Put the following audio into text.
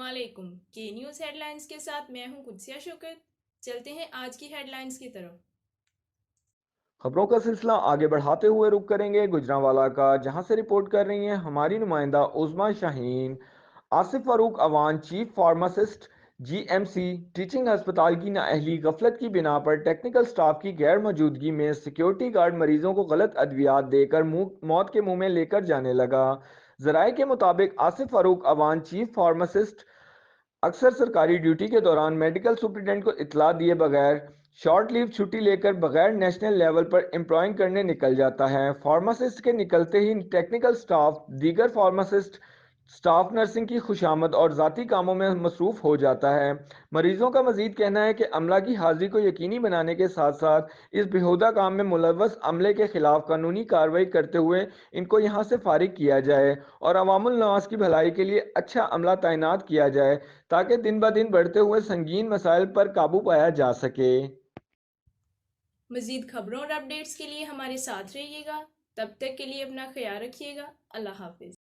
علیکم کے news head lines کے ساتھ میں ہوں قدسیہ شوکت۔ چلتے ہیں آج کی ہیڈ لائنز کی طرف۔ خبروں کا سلسلہ آگے بڑھاتے ہوئے رک کریں گے گجرانوالہ کا، جہاں سے رپورٹ کر رہی ہیں ہماری نمائندہ Uzma Shaheen. Asif Farooq Awan, chief pharmacist, G M C teaching ہسپتال کی نااہلی غفلت کی بنا پر ٹیکنیکل سٹاف کی غیر موجودگی میں سیکیورٹی گارڈ مریضوں کو غلط ادویات دے کر موت کے منہ میں لے کر جانے لگا۔ ذرائع کے مطابق آصف فاروق اوان، چیف فارماسسٹ، اکثر سرکاری ڈیوٹی کے دوران میڈیکل سپرنٹنڈنٹ کو اطلاع دیے بغیر شارٹ لیو چھٹی لے کر بغیر نیشنل لیول پر امپلائنگ کرنے نکل جاتا ہے۔ فارماسسٹ کے نکلتے ہی ٹیکنیکل سٹاف دیگر فارماسسٹ سٹاف نرسنگ کی خوشامد اور ذاتی کاموں میں مصروف ہو جاتا ہے۔ مریضوں کا مزید کہنا ہے کہ عملہ کی حاضری کو یقینی بنانے کے ساتھ ساتھ اس بیہودہ کام میں ملوث عملے کے خلاف قانونی کارروائی کرتے ہوئے ان کو یہاں سے فارغ کیا جائے اور عوام الناس کی بھلائی کے لیے اچھا عملہ تعینات کیا جائے تاکہ دن بدن بڑھتے ہوئے سنگین مسائل پر قابو پایا جا سکے۔ مزید خبروں اور اپڈیٹس کے لیے ہمارے ساتھ رہیے گا۔ تب تک کے لیے اپنا خیال رکھیے گا۔ اللہ حافظ۔